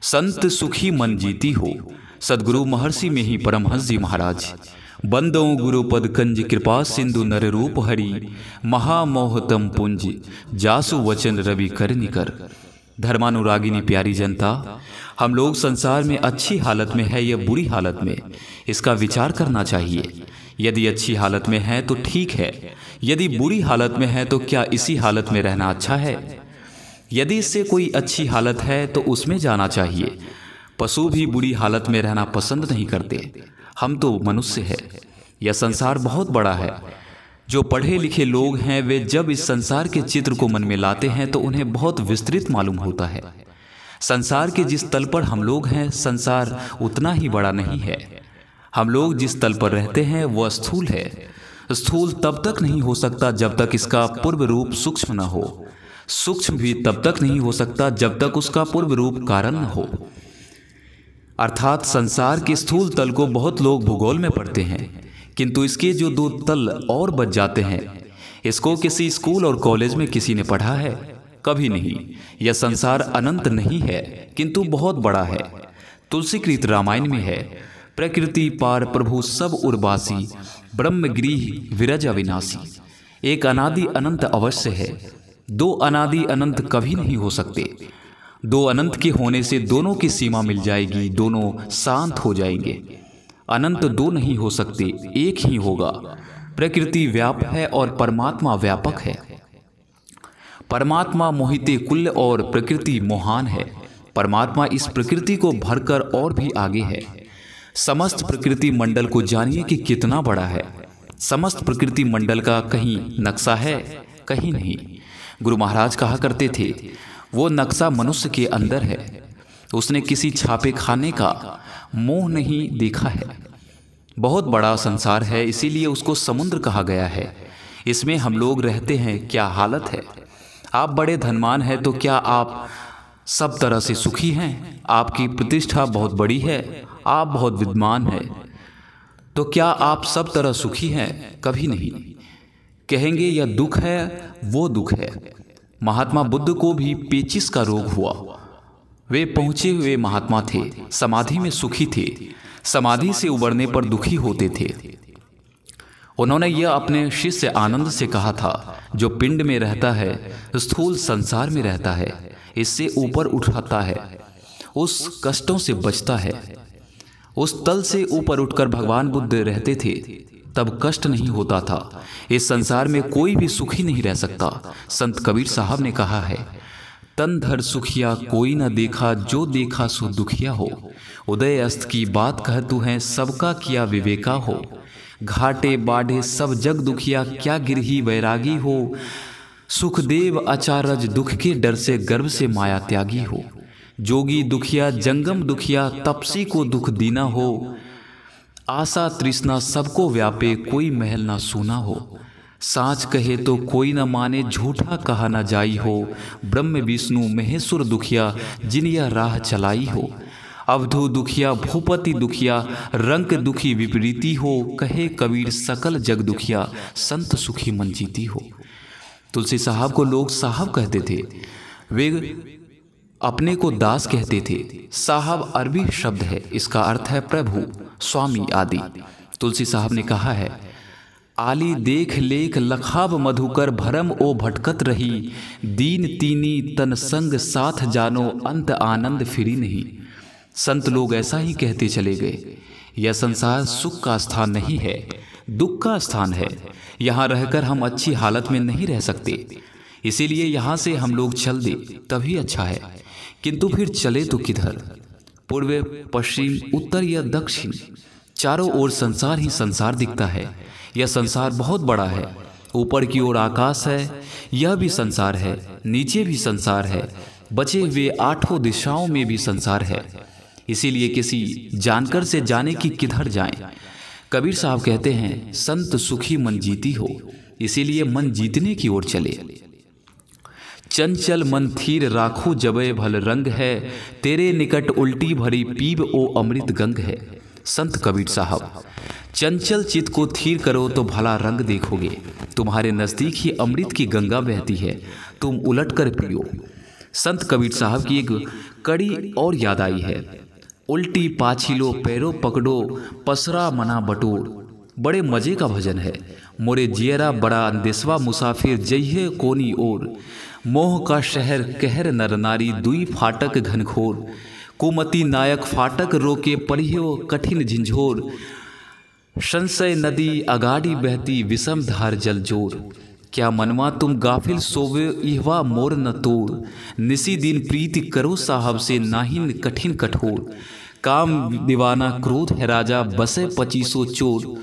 संत सुखी मन जीती हो। सदगुरु महर्षि में ही परमहंस जी महाराज। बंदो गुरुपद कंज कृपा सिंधु नर रूप हरि, महामोहतम पुंज जासु वचन रवि कर निकर। धर्मानुरागिनी प्यारी जनता, हम लोग संसार में अच्छी हालत में है या बुरी हालत में, इसका विचार करना चाहिए। यदि अच्छी हालत में है तो ठीक है, यदि बुरी हालत में है तो क्या इसी हालत में रहना अच्छा है? यदि इससे कोई अच्छी हालत है तो उसमें जाना चाहिए। पशु भी बुरी हालत में रहना पसंद नहीं करते। हम तो मनुष्य हैं। यह संसार बहुत बड़ा है। जो पढ़े लिखे लोग हैं वे जब इस संसार के चित्र को मन में लाते हैं तो उन्हें बहुत विस्तृत मालूम होता है। संसार के जिस तल पर हम लोग हैं, संसार उतना ही बड़ा नहीं है। हम लोग जिस तल पर रहते हैं वह स्थूल है। स्थूल तब तक नहीं हो सकता जब तक इसका पूर्व रूप सूक्ष्म न हो। सूक्ष्म भी तब तक नहीं हो सकता जब तक उसका पूर्व रूप कारण न हो। अर्थात संसार के स्थूल तल को बहुत लोग भूगोल में पढ़ते हैं, किंतु इसके जो दो तल और बच जाते हैं, इसको किसी स्कूल और कॉलेज में किसी ने पढ़ा है? कभी नहीं। यह संसार अनंत नहीं है, किंतु बहुत बड़ा है। तुलसीकृत रामायण में है, प्रकृति पार प्रभु सब उर्वासी, ब्रह्म गृह विरज अविनाशी। एक अनादि अनंत अवश्य है, दो अनादि अनंत कभी नहीं हो सकते। दो अनंत के होने से दोनों की सीमा मिल जाएगी, दोनों शांत हो जाएंगे। अनंत दो नहीं हो सकते, एक ही होगा। प्रकृति व्यापक है और परमात्मा व्यापक है। परमात्मा मोहिते कुल और प्रकृति मोहान है। परमात्मा इस प्रकृति को भरकर और भी आगे है। समस्त प्रकृति मंडल को जानिए कि कितना बड़ा है। समस्त प्रकृति मंडल का कहीं नक्शा है? कहीं नहीं। गुरु महाराज कहा करते थे, वो नक्शा मनुष्य के अंदर है। उसने किसी छापे खाने का मोह नहीं देखा है। बहुत बड़ा संसार है, इसीलिए उसको समुद्र कहा गया है। इसमें हम लोग रहते हैं। क्या हालत है? आप बड़े धनवान हैं तो क्या आप सब तरह से सुखी हैं? आपकी प्रतिष्ठा बहुत बड़ी है, आप बहुत विद्वान हैं, तो क्या आप सब तरह सुखी हैं? कभी नहीं। कहेंगे यह दुख है, वो दुख है। महात्मा बुद्ध को भी पेचिश का रोग हुआ। वे पहुंचे हुए महात्मा थे, समाधि में सुखी थे, समाधि से उबरने पर दुखी होते थे। उन्होंने यह अपने शिष्य आनंद से कहा था, जो पिंड में रहता है, स्थूल संसार में रहता है, इससे ऊपर उठाता है, उस कष्टों से बचता है। उस तल से ऊपर उठकर भगवान बुद्ध रहते थे, तब कष्ट नहीं होता था। इस संसार में कोई भी सुखी नहीं रह सकता। संत कबीर साहब ने कहा है, तन धर सुखिया कोई न देखा, जो देखा सो दुखिया हो। उदय अस्त की बात कह तू है, सबका किया विवेका हो। घाटे बाढ़े सब जग दुखिया, क्या गिरही वैरागी हो। सुखदेव अचारज दुख के डर से गर्भ से माया त्यागी हो। जोगी दुखिया जंगम दुखिया, तपसी को दुख दीना हो। आशा तृष्णा सबको व्यापे, कोई महल ना सूना हो। साच कहे तो कोई न माने, झूठा कहा न जाई हो। ब्रह्म विष्णु महेश्वर दुखिया, जिन यह राह चलाई हो। अवधू दुखिया भूपति दुखिया, रंग दुखी विपरीती हो। कहे कबीर सकल जग दुखिया, संत सुखी मन जीती हो। तुलसी साहब को लोग साहब कहते थे। वे अपने को दास कहते थे। साहब अरबी शब्द है, इसका अर्थ है प्रभु, स्वामी आदि। तुलसी साहब ने कहा है, आली देख लेख लखाब मधुकर, भरम ओ भटकत रही। दीन तीनी तन संग साथ जानो, अंत आनंद फिरी नहीं। संत लोग ऐसा ही कहते चले गए। यह संसार सुख का स्थान नहीं है, दुख का स्थान है। यहाँ रहकर हम अच्छी हालत में नहीं रह सकते, इसीलिए यहाँ से हम लोग चल दे तभी अच्छा है। किंतु फिर चले तो किधर? पूर्व पश्चिम उत्तर या दक्षिण, चारों ओर संसार ही संसार दिखता है। यह संसार बहुत बड़ा है। ऊपर की ओर आकाश है, यह भी संसार है। नीचे भी संसार है। बचे हुए आठों दिशाओं में भी संसार है। इसीलिए किसी जानकर से जाने की किधर जाएं। कबीर साहब कहते हैं, संत सुखी मन जीती हो। इसीलिए मन जीतने की ओर चले। चंचल मन थीर राखो, जबे भल रंग है। तेरे निकट उल्टी भरी पीब ओ अमृत गंग है। संत कबीर साहब, चंचल चित्त को थीर करो तो भला रंग देखोगे। तुम्हारे नजदीक ही अमृत की गंगा बहती है, तुम उलट कर पियो। संत कबीर साहब की एक कड़ी और याद आई है। उल्टी पाछिलो पैरों पकड़ो, पसरा मना बटोर। बड़े मजे का भजन है। मोरे जियरा बड़ा अंदेसवा, मुसाफिर जइहे कोनी ओर। मोह का शहर कहर नर नारी, दुई फाटक घनघोर। कुमति नायक फाटक रोके, पढ़ियो कठिन झिंझोर। संशय नदी अगाड़ी बहती, विषम धार जल जोर। क्या मनवा तुम गाफिल सोवे, इहवा मोर न तोड़। निसी दिन प्रीति करो साहब से, नाहिन कठिन कठोर। काम दीवाना क्रोध है राजा, बसे 2500 चोर।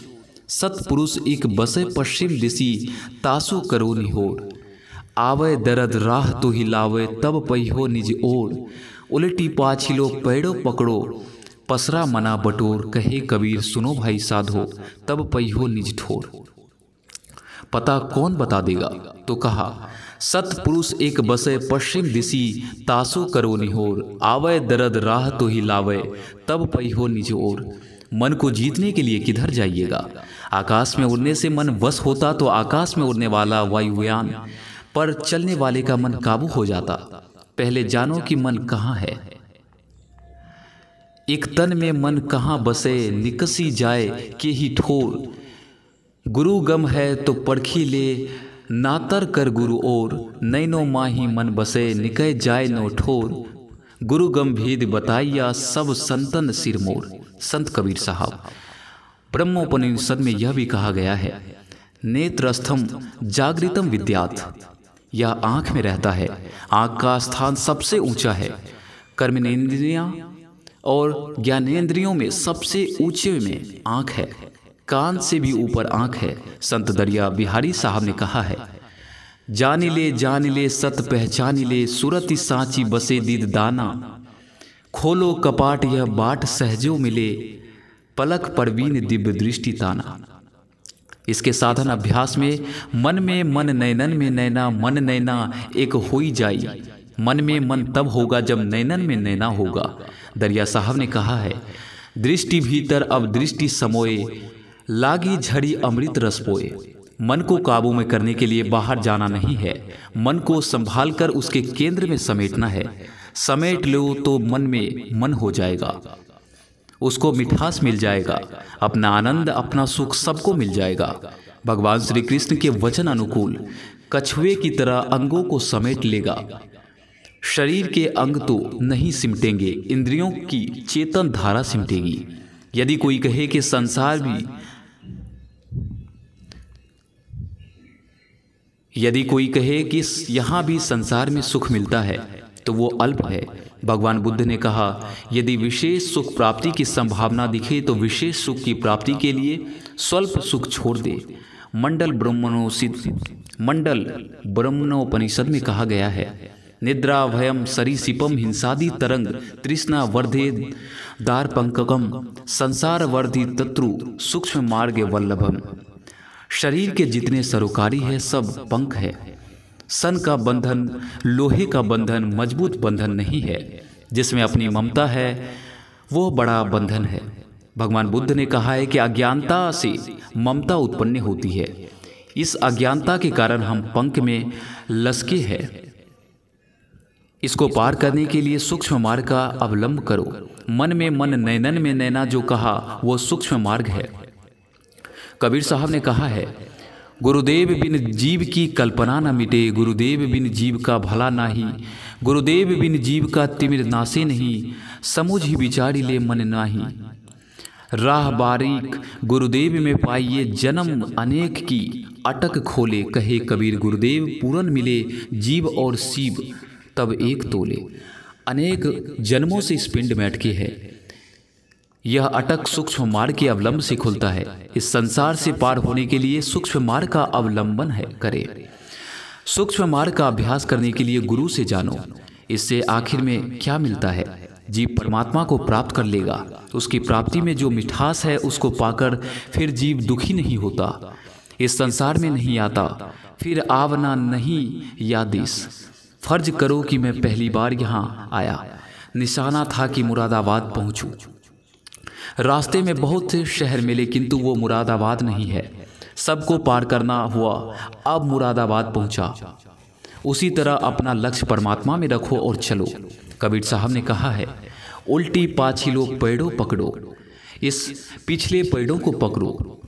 सतपुरुष एक बसे पश्चिम दिशी, तासु करो निहोर। आवे दर्द राह तो हिलावे, तब पहियो निज ओर। उलटी पाछिलो पैड़ो पकड़ो, पसरा मना बटोर। कहे कबीर सुनो भाई साधो, तब पहियो निज ठोर। पता कौन बता देगा? तो कहा सतपुरुष एक बसे पश्चिम दिशी, तासो करो निहोर। आवे दर्द राह तो हिलावे, तब पहियो निज ओर। मन को जीतने के लिए किधर जाइएगा? आकाश में उड़ने से मन वश होता तो आकाश में उड़ने वाला वायुयान पर चलने वाले का मन काबू हो जाता। पहले जानो कि मन कहाँ है। एक तन में मन कहाँ बसे, निकसी जाए के ही ठोर। गुरु गम है तो परखी ले, नातर कर गुरु ओर। नैनो माही मन बसे, निकय जाए नो ठोर। गुरु गम भेद बताइया, सब संतन सिरमोर। संत कबीर साहब। ब्रह्मोपनिषद में यह भी कहा गया है, नेत्रस्थम जागृतम विद्यात्। यह आँख में रहता है। आँख का स्थान सबसे ऊंचा है। कर्मेंद्रियां और ज्ञानेंद्रियों में सबसे ऊंचे में आँख है। कान से भी ऊपर आँख है। संत दरिया बिहारी साहब ने कहा है, जान ले सत पहचान ले, सूरति सांची बसे दीद दाना। खोलो कपाट यह बाट सहजो मिले, पलक परवीन दिव्य दृष्टि ताना। इसके साधन अभ्यास में मन नैनन में नैना, मन नैना एक होई जाई। मन में मन तब होगा जब नैनन में नैना होगा। दरिया साहब ने कहा है, दृष्टि भीतर अब दृष्टि समोए, लागी झड़ी अमृत रस पोए। मन को काबू में करने के लिए बाहर जाना नहीं है, मन को संभाल कर उसके केंद्र में समेटना है। समेट लो तो मन में मन हो जाएगा, उसको मिठास मिल जाएगा, अपना आनंद अपना सुख सबको मिल जाएगा। भगवान श्री कृष्ण के वचन अनुकूल कछुए की तरह अंगों को समेट लेगा। शरीर के अंग तो नहीं सिमटेंगे, इंद्रियों की चेतन धारा सिमटेगी। यदि कोई कहे कि यहाँ भी संसार में सुख मिलता है तो वो अल्प है। भगवान बुद्ध ने कहा, यदि विशेष सुख प्राप्ति की संभावना दिखे तो विशेष सुख की प्राप्ति के लिए स्वल्प सुख छोड़ दे। मंडल ब्रह्मणोपनिषद में कहा गया है, निद्रा भयम सरीसिपम हिंसादि तरंग, तृष्णा वर्धे दारपंककम, संसार वर्धि तत्रु सूक्ष्म मार्ग वल्लभम। शरीर के जितने सरोकारी है सब पंख है। सन का बंधन, लोहे का बंधन मजबूत बंधन नहीं है। जिसमें अपनी ममता है वो बड़ा बंधन है। भगवान बुद्ध ने कहा है कि अज्ञानता से ममता उत्पन्न होती है। इस अज्ञानता के कारण हम पंख में लसके हैं। इसको पार करने के लिए सूक्ष्म मार्ग का अवलंब करो। मन में मन नैनन में नैना जो कहा वो सूक्ष्म मार्ग है। कबीर साहब ने कहा है, गुरुदेव बिन जीव की कल्पना न मिटे, गुरुदेव बिन जीव का भला नाही, गुरुदेव बिन जीव का तिमिर नासे नहीं, समुझ ही विचारी ले मन नाही। राह बारीक गुरुदेव में पाइए, जन्म अनेक की अटक खोले। कहे कबीर गुरुदेव पूरन मिले, जीव और शिव तब एक तोले। अनेक जन्मों से इस पिंड में अटके है। यह अटक सूक्ष्म मार्ग के अवलंब से खुलता है। इस संसार से पार होने के लिए सूक्ष्म मार्ग का अवलंबन है करे। सूक्ष्म मार्ग का अभ्यास करने के लिए गुरु से जानो। इससे आखिर में क्या मिलता है? जीव परमात्मा को प्राप्त कर लेगा। उसकी प्राप्ति में जो मिठास है उसको पाकर फिर जीव दुखी नहीं होता, इस संसार में नहीं आता। फिर आवना नहीं यादिस। फर्ज करो कि मैं पहली बार यहाँ आया, निशाना था कि मुरादाबाद पहुँचूँ। रास्ते में बहुत से शहर मिले किंतु वो मुरादाबाद नहीं है। सबको पार करना हुआ, अब मुरादाबाद पहुंचा। उसी तरह अपना लक्ष्य परमात्मा में रखो और चलो। कबीर साहब ने कहा है, उल्टी पाछिलो पेड़ों पकड़ो, इस पिछले पेड़ों को पकड़ो,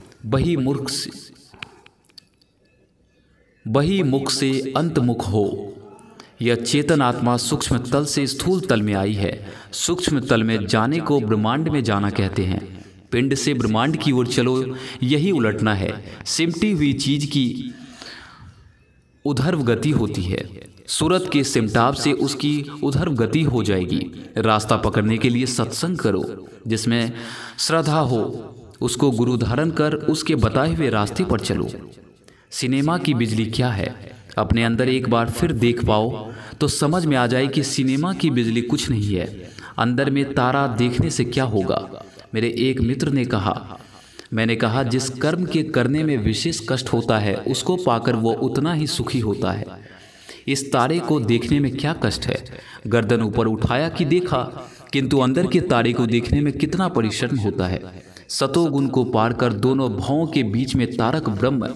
वही मुख से अंतमुख हो। यह चेतन आत्मा सूक्ष्म तल से स्थूल तल में आई है। सूक्ष्म तल में जाने को ब्रह्मांड में जाना कहते हैं। पिंड से ब्रह्मांड की ओर चलो, यही उलटना है। सिमटी हुई चीज की उधर्व गति होती है। सूरत के सिमटाव से उसकी उधर्व गति हो जाएगी। रास्ता पकड़ने के लिए सत्संग करो, जिसमें श्रद्धा हो, उसको गुरु धारण कर उसके बताए हुए रास्ते पर चलो। सिनेमा की बिजली क्या है, अपने अंदर एक बार फिर देख पाओ तो समझ में आ जाए कि सिनेमा की बिजली कुछ नहीं है। अंदर में तारा देखने से क्या होगा। मेरे एक मित्र ने कहा, मैंने कहा, जिस कर्म के करने में विशेष कष्ट होता है उसको पाकर वो उतना ही सुखी होता है। इस तारे को देखने में क्या कष्ट है। गर्दन ऊपर उठाया कि देखा, किंतु अंदर के तारे को देखने में कितना परिश्रम होता है। सतोगुण को पार कर दोनों भावों के बीच में तारक ब्रह्म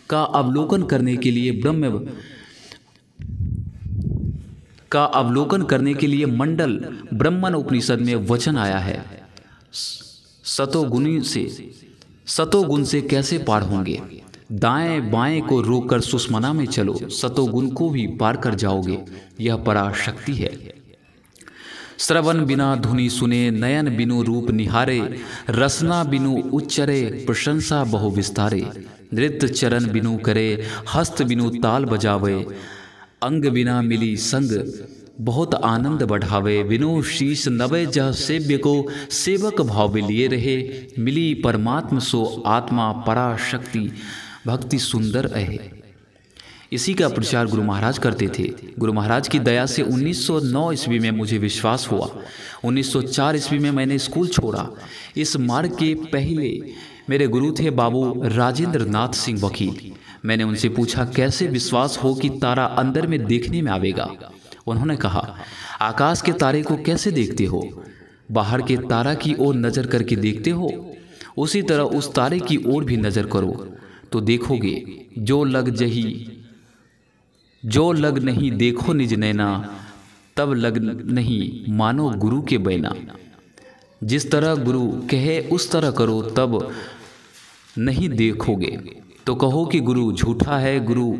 का अवलोकन करने के लिए मंडल ब्रह्मन उपनिषद में वचन आया है। सतोगुण से कैसे पार होंगे। दाएं बाएं को रोककर सुषमना में चलो, सतोगुण को भी पार कर जाओगे। यह पराशक्ति है। श्रवण बिना धुनि सुने, नयन बिनु रूप निहारे, रसना बिनु उच्चरे, प्रशंसा बहु विस्तारे। नृत्य चरण बिनु करे, हस्त बिनु ताल बजावे, अंग बिना मिली संग बहुत आनंद बढ़ावे। बिनु शीश नवे जह सेव्य को, सेवक भाव लिए रहे। मिली परमात्म सो आत्मा, पराशक्ति भक्ति सुंदर है। इसी का प्रचार गुरु महाराज करते थे। गुरु महाराज की दया से 1909 ईस्वी में मुझे विश्वास हुआ। 1904 ईस्वी में मैंने स्कूल छोड़ा। इस मार्ग के पहले मेरे गुरु थे बाबू राजेंद्र नाथ सिंह वकील। मैंने उनसे पूछा, कैसे विश्वास हो कि तारा अंदर में देखने में आवेगा। उन्होंने कहा, आकाश के तारे को कैसे देखते हो, बाहर के तारा की ओर नजर करके देखते हो, उसी तरह उस तारे की ओर भी नजर करो तो देखोगे। जो लग नहीं देखो निज नैना, तब लग नहीं मानो गुरु के बैना। जिस तरह गुरु कहे उस तरह करो, तब नहीं देखोगे तो कहो कि गुरु झूठा है। गुरु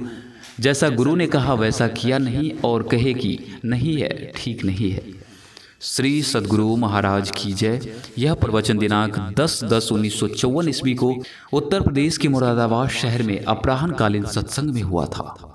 जैसा गुरु ने कहा वैसा किया नहीं और कहे कि नहीं है, ठीक नहीं है। श्री सद्गुरु महाराज की जय। यह प्रवचन दिनांक 10/10/1954 ईस्वी को उत्तर प्रदेश के मुरादाबाद शहर में अपराह्न कालीन सत्संग में हुआ था।